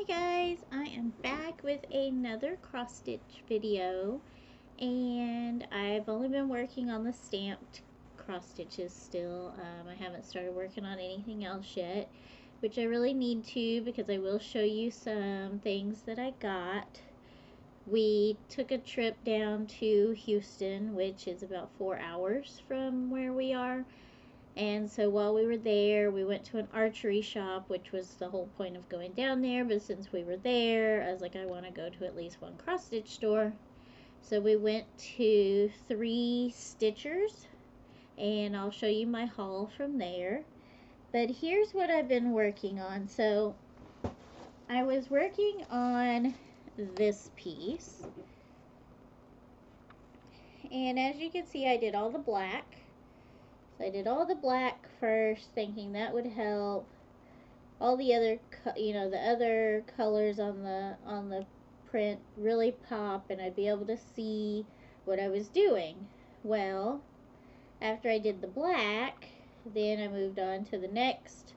Hi guys, I am back with another cross stitch video, and I've only been working on the stamped cross stitches still. I haven't started working on anything else yet, which I really need to because I will show you some things that I got. We took a trip down to Houston, which is about 4 hours from where we are. And so while we were there, we went to an archery shop, which was the whole point of going down there. But since we were there, I was like, I want to go to at least one cross stitch store. So we went to 3 Stitchers, and I'll show you my haul from there. But here's what I've been working on. So I was working on this piece. And as you can see, I did all the black. So I did all the black first, thinking that would help all the other, the other colors on the print really pop, and I'd be able to see what I was doing. Well, after I did the black, then I moved on to the next.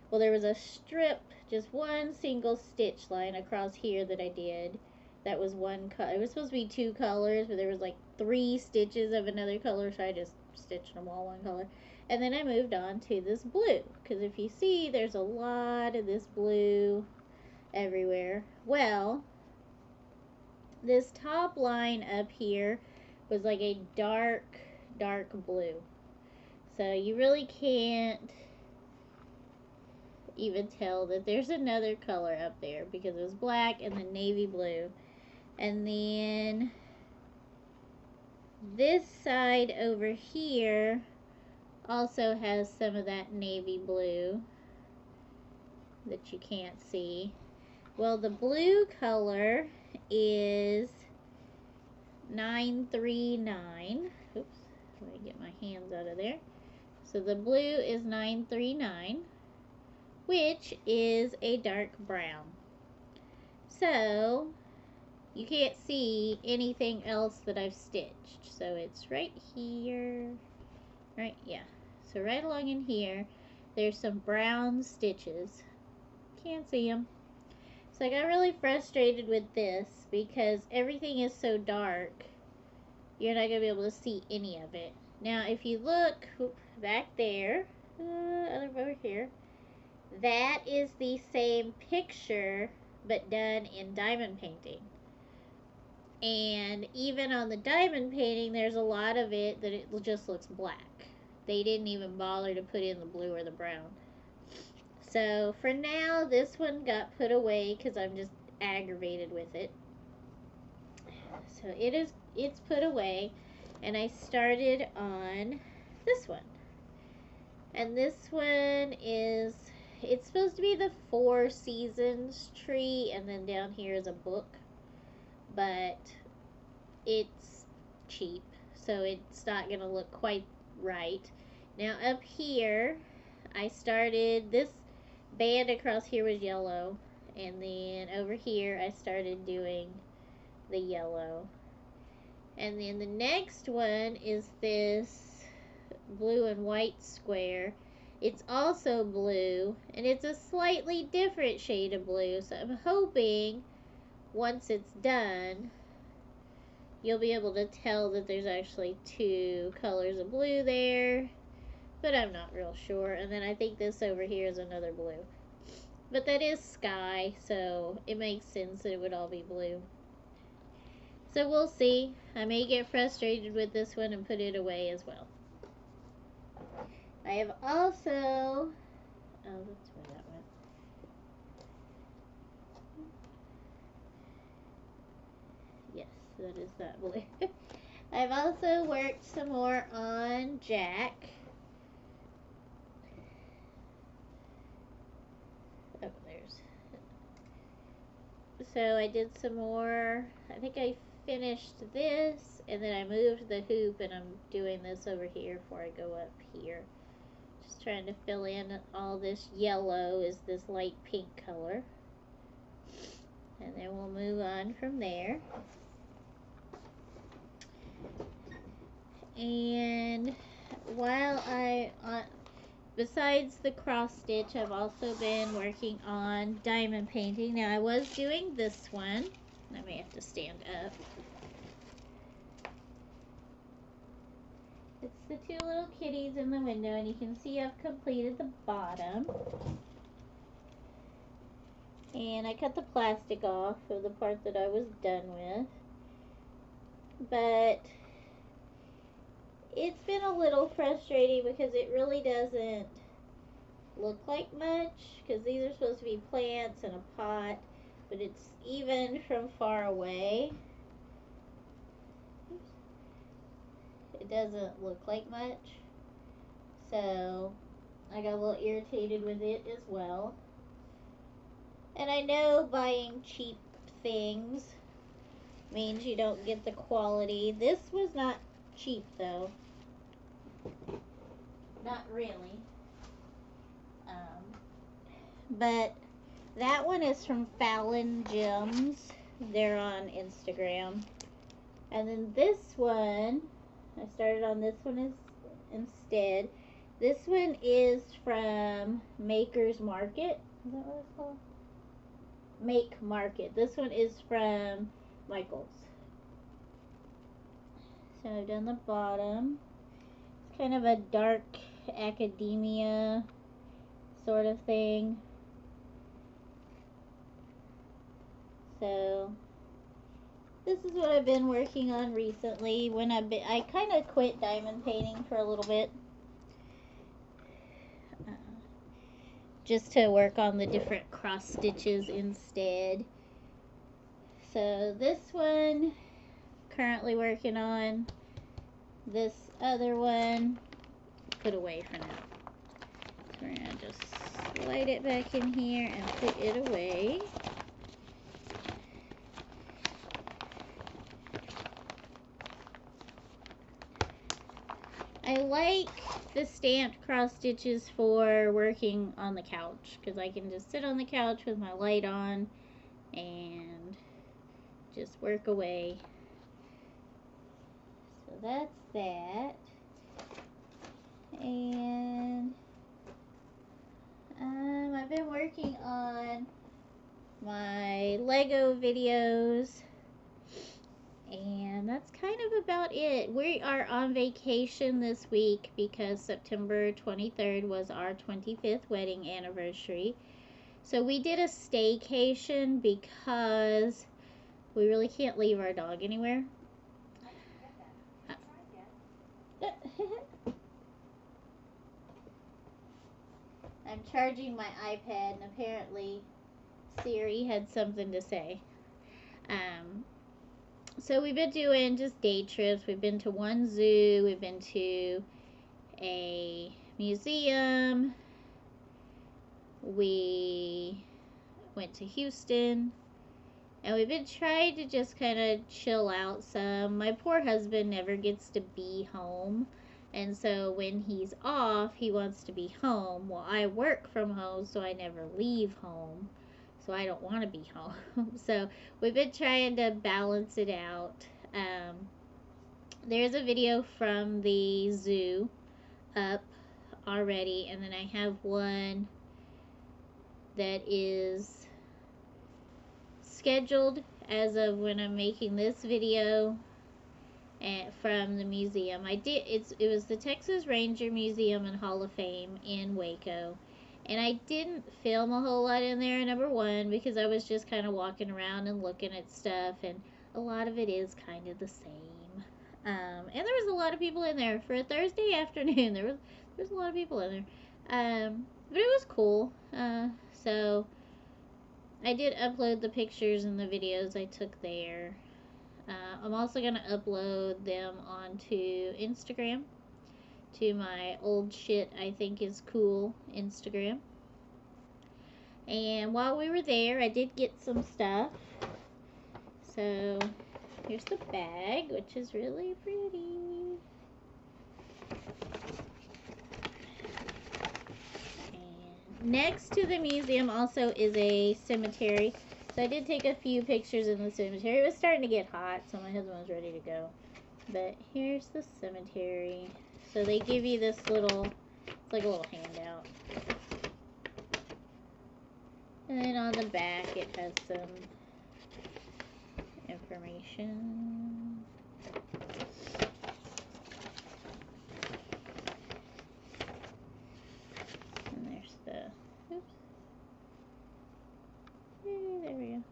Well, there was a strip, just one single stitch line across here that I did. That was one color. It was supposed to be 2 colors, but there was like 3 stitches of another color, so I just stitched them all one color. And then I moved on to this blue, because if you see, there's a lot of this blue everywhere. Well, this top line up here was like a dark blue. So you really can't even tell that there's another color up there because it was black and then navy blue. And then this side over here also has some of that navy blue that you can't see. Well, the blue color is 939. Oops, let me get my hands out of there. So the blue is 939, which is a dark brown. So you can't see anything else that I've stitched. So it's right here. Right, yeah. So right along in here, there's some brown stitches. Can't see them. So I got really frustrated with this because everything is so dark, you're not going to be able to see any of it. Now, if you look back there, over here, that is the same picture, but done in diamond painting. And even on the diamond painting, there's a lot of it that it just looks black. They didn't even bother to put in the blue or the brown. So for now, this one got put away because I'm just aggravated with it. So it's put away, and I started on this one. And this one is, it's supposed to be the 4 Seasons tree, and then down here is a book. But it's cheap, so it's not going to look quite right. Now up here, I started, this band across here was yellow, and then over here I started doing the yellow. And then the next one is this blue and white square. It's also blue, and it's a slightly different shade of blue, so I'm hoping once it's done, you'll be able to tell that there's actually 2 colors of blue there, but I'm not real sure. And then I think this over here is another blue, but that is sky, so it makes sense that it would all be blue. So we'll see. I may get frustrated with this one and put it away as well. I have also, oh, that's where that went. Yes, that is that blue. I've also worked some more on Jack. Oh, there's. So I did some more. I think I finished this, and then I moved the hoop, and I'm doing this over here before I go up here. Just trying to fill in all this yellow is this light pink color. And then we'll move on from there. And while besides the cross stitch, I've also been working on diamond painting. Now I was doing this one. I may have to stand up. It's the two little kitties in the window, and you can see I've completed the bottom. And I cut the plastic off of the part that I was done with. But it's been a little frustrating because it really doesn't look like much, because these are supposed to be plants in a pot, but it's even from far away. It doesn't look like much, so I got a little irritated with it as well. And I know buying cheap things means you don't get the quality. This was not cheap though. Not really. But that one is from Fallon Gems. They're on Instagram. And then this one, I started on this one instead. This one is from Maker's Market. Is that what it's called? Make Market. This one is from Michael's. So I've done the bottom. It's kind of a dark academia sort of thing. So this is what I've been working on recently. I kind of quit diamond painting for a little bit. Just to work on the different cross stitches instead. So this one, currently working on. This other one, put away for now. So we're gonna just slide it back in here and put it away. I like the stamped cross stitches for working on the couch, because I can just sit on the couch with my light on and just work away. So that's that. And I've been working on my Lego videos. And that's kind of about it. We are on vacation this week because September 23rd was our 25th wedding anniversary. So we did a staycation because we really can't leave our dog anywhere. I'm charging my iPad, and apparently Siri had something to say. So we've been doing just day trips. We've been to one zoo. We've been to a museum. We went to Houston. And we've been trying to just kind of chill out some. My poor husband never gets to be home. And so when he's off, he wants to be home. Well, I work from home, so I never leave home. So I don't want to be home. So we've been trying to balance it out. There's a video from the zoo up already, and then I have one that is scheduled as of when I'm making this video from the museum. It was the Texas Ranger Museum and Hall of Fame in Waco. And I didn't film a whole lot in there, number one, because I was just kind of walking around and looking at stuff, and a lot of it is kind of the same. And there was a lot of people in there. For a Thursday afternoon, there was a lot of people in there. But it was cool. So I did upload the pictures and the videos I took there. I'm also going to upload them onto Instagram, to my old shit I think is cool Instagram. And while we were there, I did get some stuff. So here's the bag, which is really pretty. And next to the museum also is a cemetery. So I did take a few pictures in the cemetery. It was starting to get hot, so my husband was ready to go. But here's the cemetery. So they give you this little It's like a little handout. And then on the back it has some information. And there's the, oops. Hey, there we go.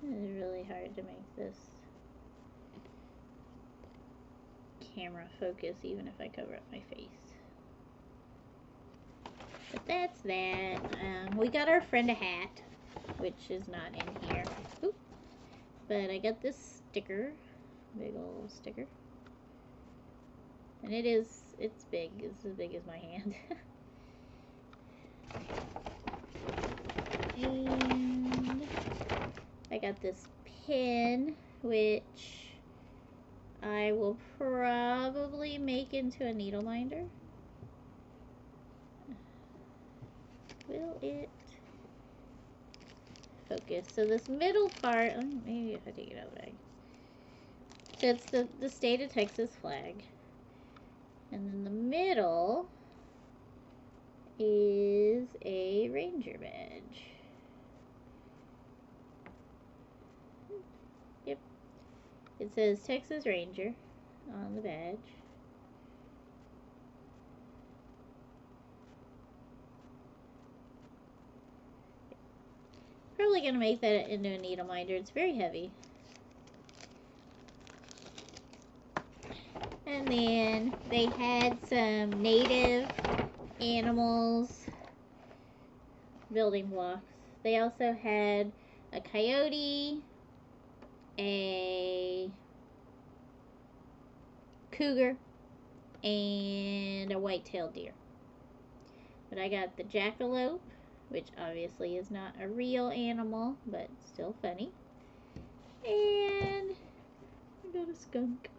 It's really hard to make this camera focus even if I cover up my face. But that's that. We got our friend a hat, which is not in here. Oop. But I got this sticker, big old sticker. And it's big. It's as big as my hand. And I got this pin, which I will probably make into a needle minder. Will it focus? So this middle part, maybe if I take it out of the bag. So it's the state of Texas flag. And then the middle is a ranger badge. Yep. It says Texas Ranger on the badge. Probably going to make that into a needle minder. It's very heavy. And then they had some native animals building blocks. They also had a coyote, a cougar, and a white-tailed deer. But I got the jackalope, which obviously is not a real animal, but still funny. And I got a skunk.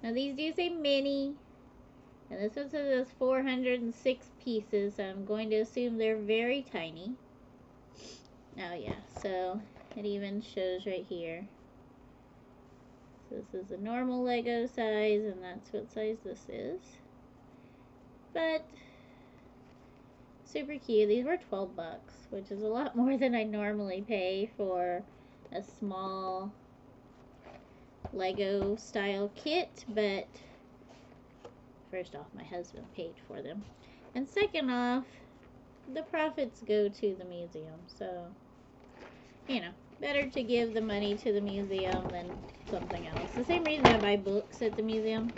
Now these do say mini, and this one says 406 pieces, so I'm going to assume they're very tiny. Oh yeah, so it even shows right here. So this is a normal Lego size, and that's what size this is. But super cute. These were 12 bucks, which is a lot more than I normally pay for a small Lego style kit, but first off, my husband paid for them, and second off, the profits go to the museum, so you know, better to give the money to the museum than something else. The same reason I buy books at the museum.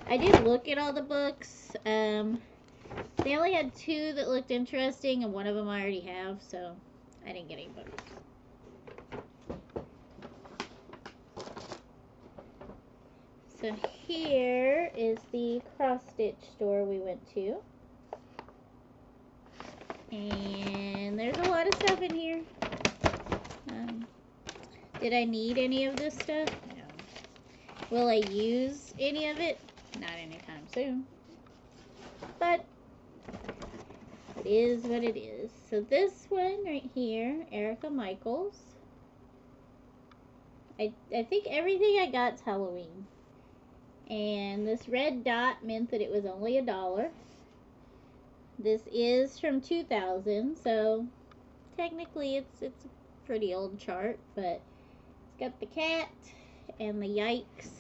I did look at all the books. They only had 2 that looked interesting, and one of them I already have, so I didn't get any books. So here is the cross-stitch store we went to. And there's a lot of stuff in here. Did I need any of this stuff? No. Will I use any of it? Not anytime soon. But it is what it is. So this one right here, Erica Michaels. I think everything I got's Halloween. And this red dot meant that it was only $1. This is from 2000, so technically it's a pretty old chart, but it's got the cat and the yikes.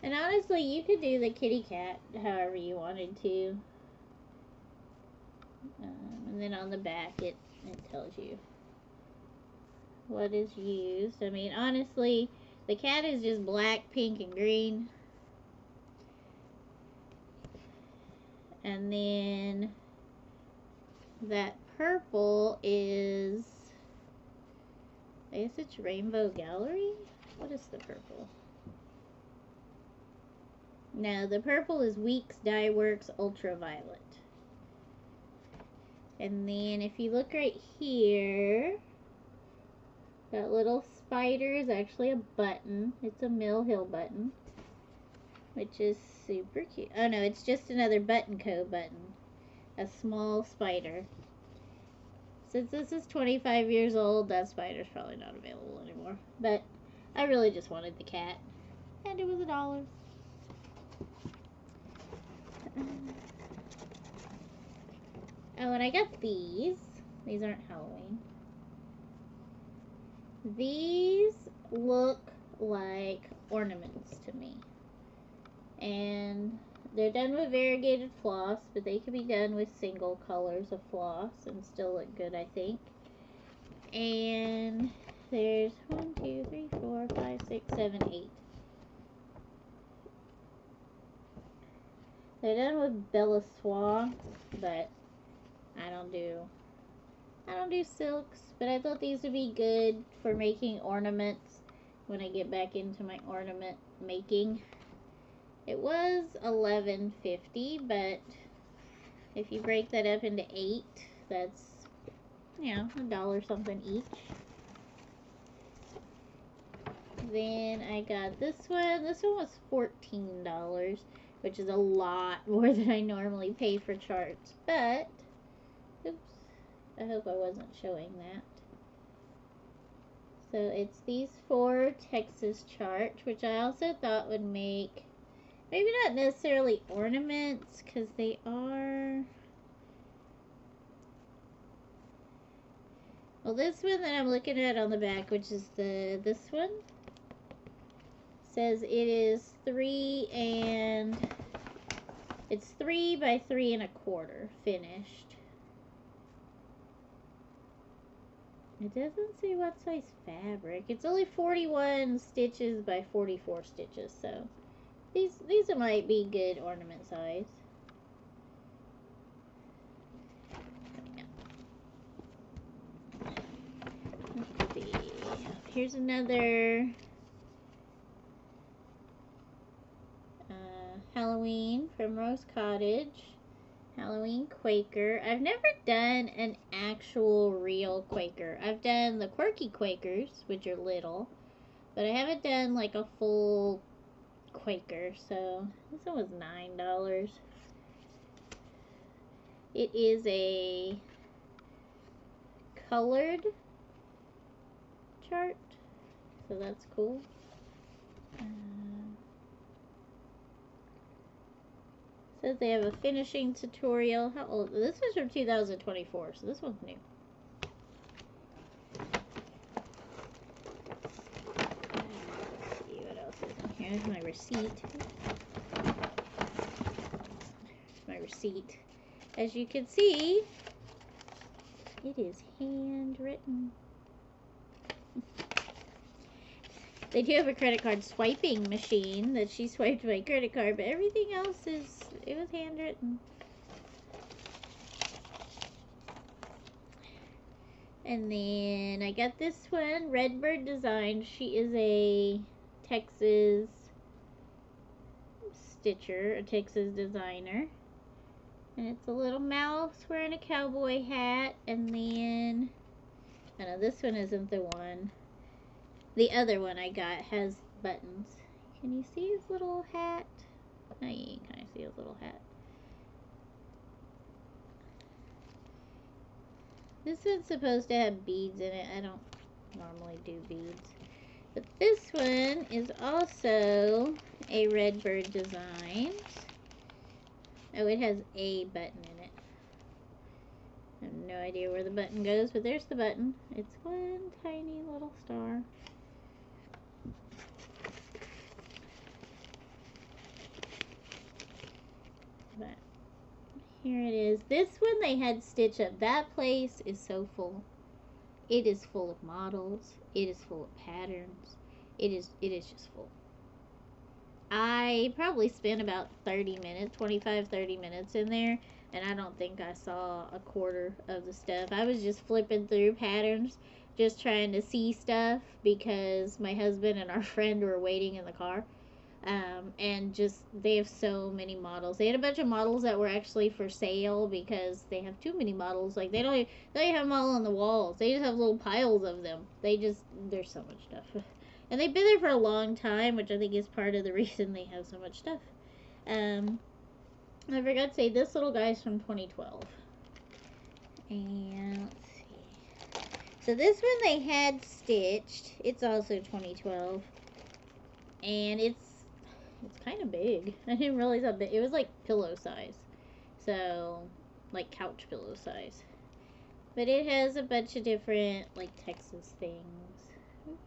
And honestly, you could do the kitty cat however you wanted to. And then on the back, it tells you what is used. I mean, honestly, the cat is just black, pink, and green. And then that purple is, I guess it's Rainbow Gallery? What is the purple? No, the purple is Weeks Dye Works Ultraviolet. And then if you look right here, that little spider is actually a button. It's a Mill Hill button. which is super cute. Oh no, it's just another Button Co. button. A small spider. Since this is 25 years old, that spider's probably not available anymore. But I really just wanted the cat. And it was $1. Oh, and I got these. These aren't Halloween. These look like ornaments to me. And they're done with variegated floss, but they can be done with single colors of floss and still look good, I think. And there's 1, 2, 3, 4, 5, 6, 7, 8. They're done with Bella Soie, but I don't do silks, but I thought these would be good for making ornaments when I get back into my ornament making. It was $11.50, but if you break that up into 8, that's, you know, $1 something each. Then I got this one. This one was $14, which is a lot more than I normally pay for charts, but oops, I hope I wasn't showing that. So it's these 4 Texas charts, which I also thought would make, maybe not necessarily ornaments, because they are, well, this one that I'm looking at on the back, which is this one, says it is 3 by 3 1/4 finished. It doesn't say what size fabric. It's only 41 stitches by 44 stitches, so these might be good ornament size. Let's see. Here's another Halloween from Rose Cottage. Halloween Quaker. I've never done an actual real Quaker. I've done the quirky Quakers, which are little, but I haven't done like a full Quaker. So this one was $9. It is a colored chart, so that's cool. Says they have a finishing tutorial. How old? This is from 2024, so this one's new. Let's see what else is in here. Here's my receipt. My receipt. As you can see, it is handwritten. They do have a credit card swiping machine that she swiped my credit card, but everything else it was handwritten. And then I got this one, Redbird Design. She is a Texas stitcher, a Texas designer. And it's a little mouse wearing a cowboy hat. And then, I know this one isn't the one. The other one I got has buttons. Can you see his little hat? No, you can kind of see his little hat. This one's supposed to have beads in it. I don't normally do beads. But this one is also a Redbird Design. Oh, it has a button in it. I have no idea where the button goes, but there's the button. It's one tiny little star. But here it is. This one they had stitch up. That place is so full. It is full of models. It is full of patterns. It is just full. I probably spent about 30 minutes, 25-30 minutes in there, and I don't think I saw a quarter of the stuff. I was just flipping through patterns, just trying to see stuff because my husband and our friend were waiting in the car. And just, they have so many models. They had a bunch of models that were actually for sale because they have too many models. Like, they don't even have them all on the walls. They just have little piles of them. There's so much stuff. And they've been there for a long time, which I think is part of the reason they have so much stuff. I forgot to say, this little guy's from 2012. And let's see. So this one they had stitched. It's also 2012. And it's kind of big. I didn't realize how big. It was like pillow size. So, like couch pillow size. But it has a bunch of different, like, Texas things. It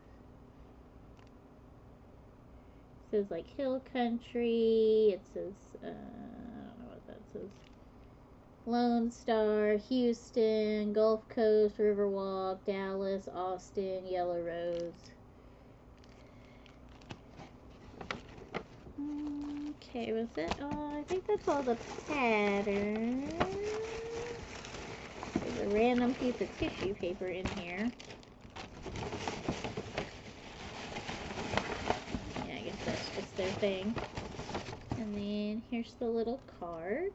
says, like, Hill Country. It says, I don't know what that says. Lone Star, Houston, Gulf Coast, Riverwalk, Dallas, Austin, Yellow Rose. Okay, was that all? I think that's all the patterns. There's a random piece of tissue paper in here. Yeah, I guess that's just their thing. And then here's the little card.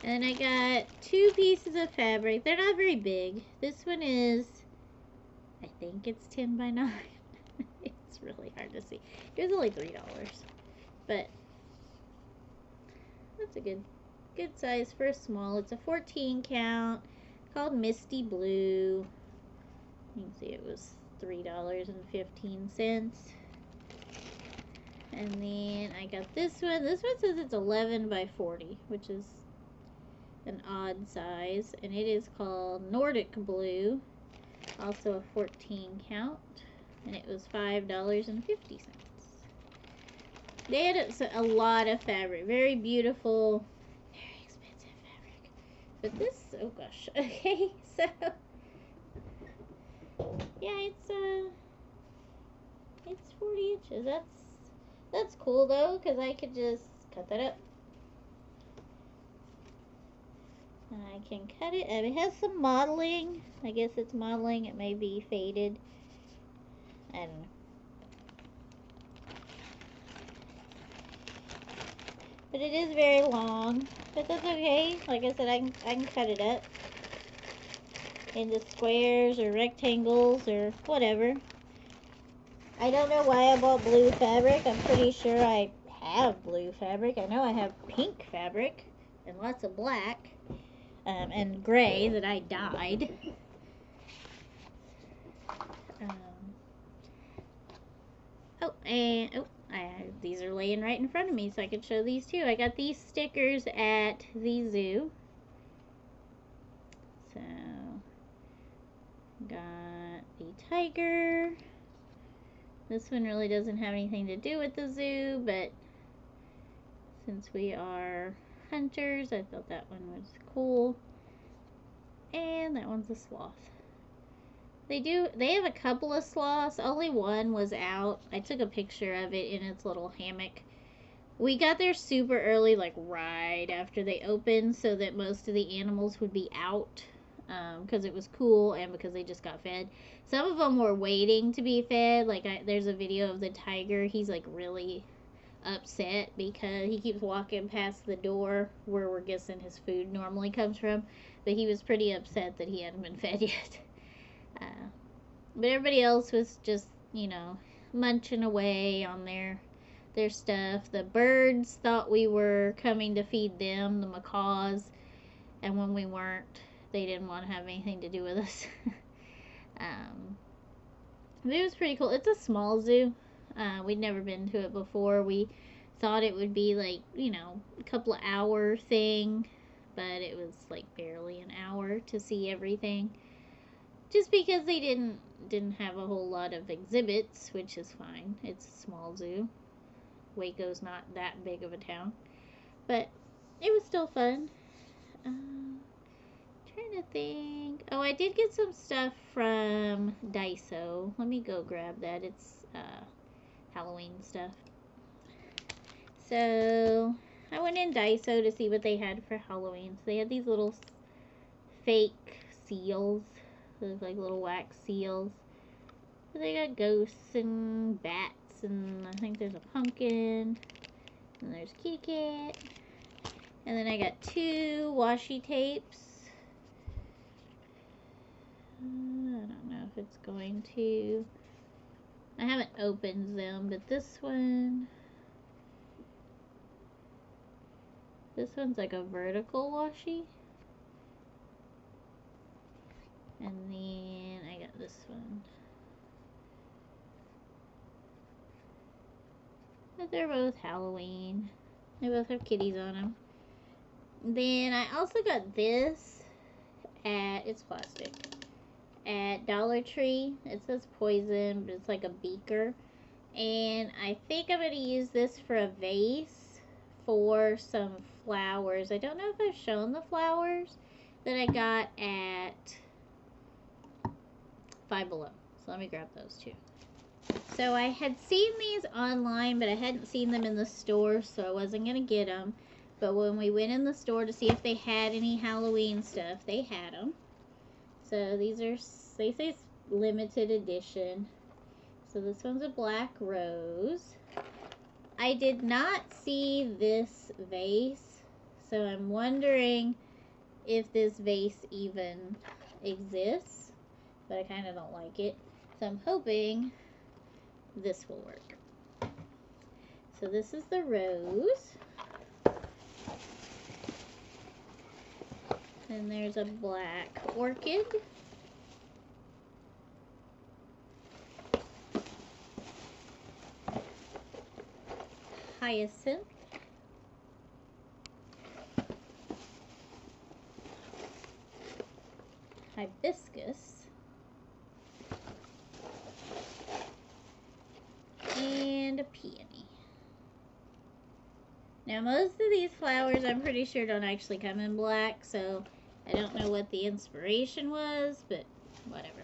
And I got 2 pieces of fabric. They're not very big. This one is, I think it's 10 by 9. It's really hard to see. It was only $3. But that's a good size for a small. It's a 14 count, called Misty Blue. You can see it was $3.15. And then I got this one. This one says it's 11 by 40, which is an odd size, and it is called Nordic Blue, also a 14 count, and it was $5.50. They had a lot of fabric, very beautiful, very expensive fabric. But this, oh gosh, okay, so yeah, it's 40 inches. That's cool though, because I could just cut that up. I can cut it, and it has some modeling. I guess it's modeling. It may be faded. I don't know. But it is very long. But that's okay. Like I said, I can cut it up into squares or rectangles or whatever. I don't know why I bought blue fabric. I'm pretty sure I have blue fabric. I know I have pink fabric and lots of black. And gray that I dyed. These are laying right in front of me, so I can show these too. I got these stickers at the zoo. So, got the tiger. This one really doesn't have anything to do with the zoo, but since we are hunters, I thought that one was cool. And that one's a sloth. They have a couple of sloths. Only one was out. I took a picture of it in its little hammock. We got there super early, like right after they opened, so that most of the animals would be out, because it was cool and because they just got fed. Some of them were waiting to be fed. Like there's a video of the tiger. He's like really upset because he keeps walking past the door where we're guessing his food normally comes from, but he was pretty upset that he hadn't been fed yet. But everybody else was just, you know, munching away on their stuff. The birds thought we were coming to feed them, the macaws, and when we weren't, they didn't want to have anything to do with us. But it was pretty cool. It's a small zoo. We'd never been to it before. We thought it would be like, you know, a couple of hour thing, but it was like barely an hour to see everything. Just because they didn't have a whole lot of exhibits, which is fine. It's a small zoo. Waco's not that big of a town. But it was still fun. Trying to think. Oh, I did get some stuff from Daiso. Let me go grab that. It's Halloween stuff. So I went in Daiso to see what they had for Halloween. So they had these little fake seals. They look like little wax seals. So they got ghosts and bats, and I think there's a pumpkin. And there's Kitty Cat. And then I got 2 washi tapes. I don't know if it's going to. I haven't opened them, but this one's like a vertical washi. And then I got this one. But they're both Halloween. They both have kitties on them. Then I also got this it's plastic, at Dollar Tree. It says poison, but it's like a beaker. And I think I'm going to use this for a vase for some flowers. I don't know if I've shown the flowers that I got at Five Below. So let me grab those too. So I had seen these online, but I hadn't seen them in the store, so I wasn't going to get them. But when we went in the store to see if they had any Halloween stuff, they had them. So these are, they say it's limited edition. So this one's a black rose. I did not see this vase, so I'm wondering if this vase even exists, but I kind of don't like it. So I'm hoping this will work. So this is the rose. And there's a black orchid. Hyacinth. Hibiscus. And a peony. Now most of these flowers I'm pretty sure don't actually come in black, so I don't know what the inspiration was, but whatever.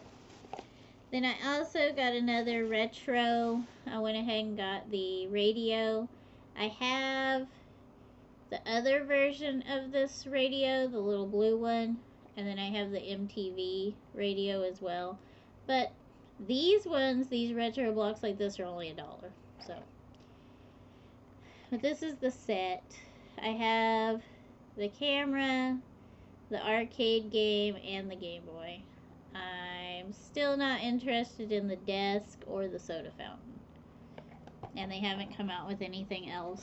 Then I also got another retro. I went ahead and got the radio. I have the other version of this radio, the little blue one, and then I have the MTV radio as well. But these ones, these retro blocks like this, are only $1. So, but this is the set. I have the camera, the arcade game, and the Game Boy. I'm still not interested in the desk or the soda fountain. And they haven't come out with anything else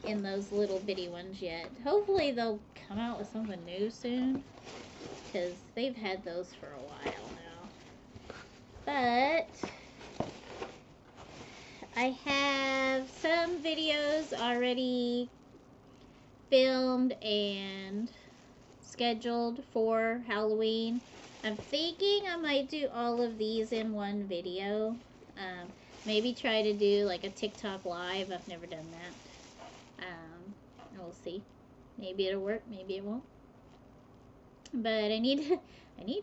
in those little bitty ones yet. Hopefully they'll come out with something new soon, because they've had those for a while now. But I have some videos already filmed and scheduled for Halloween. I'm thinking I might do all of these in one video. Maybe try to do like a TikTok live. I've never done that. We'll see. Maybe it'll work, maybe it won't. But I need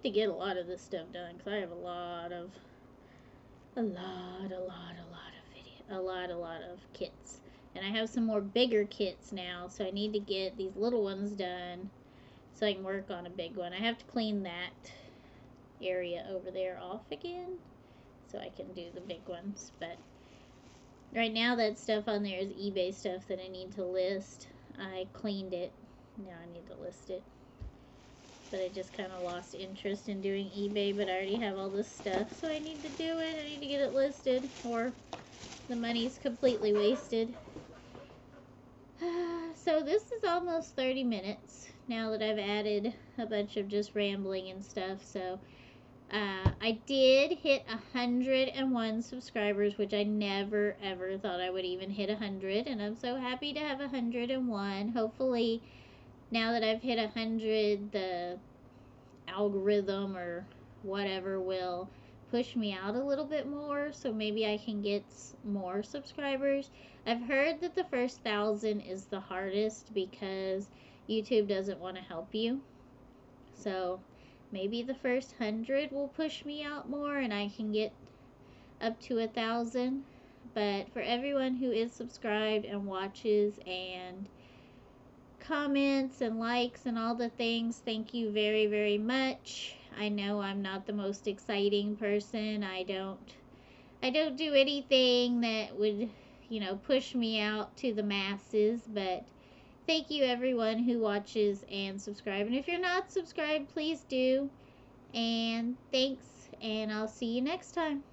to get a lot of this stuff done, because I have a lot of kits. And I have some more bigger kits now, so I need to get these little ones done so I can work on a big one. I have to clean that area over there off again so I can do the big ones. But right now that stuff on there is eBay stuff that I need to list. I cleaned it. Now I need to list it. But I just kind of lost interest in doing eBay, but I already have all this stuff, so I need to do it. I need to get it listed, or the money's completely wasted. So this is almost 30 minutes now that I've added a bunch of just rambling and stuff. So I did hit 101 subscribers, which I never ever thought I would even hit 100, and I'm so happy to have 101. Hopefully now that I've hit 100, the algorithm or whatever will push me out a little bit more, so maybe I can get more subscribers. I've heard that the first 1,000 is the hardest because YouTube doesn't want to help you. So maybe the first 100 will push me out more and I can get up to 1,000. But for everyone who is subscribed and watches and comments and likes and all the things, thank you very, very much. I know I'm not the most exciting person. I don't do anything that would, push me out to the masses, but thank you everyone who watches and subscribe. And if you're not subscribed, please do. And thanks, and I'll see you next time.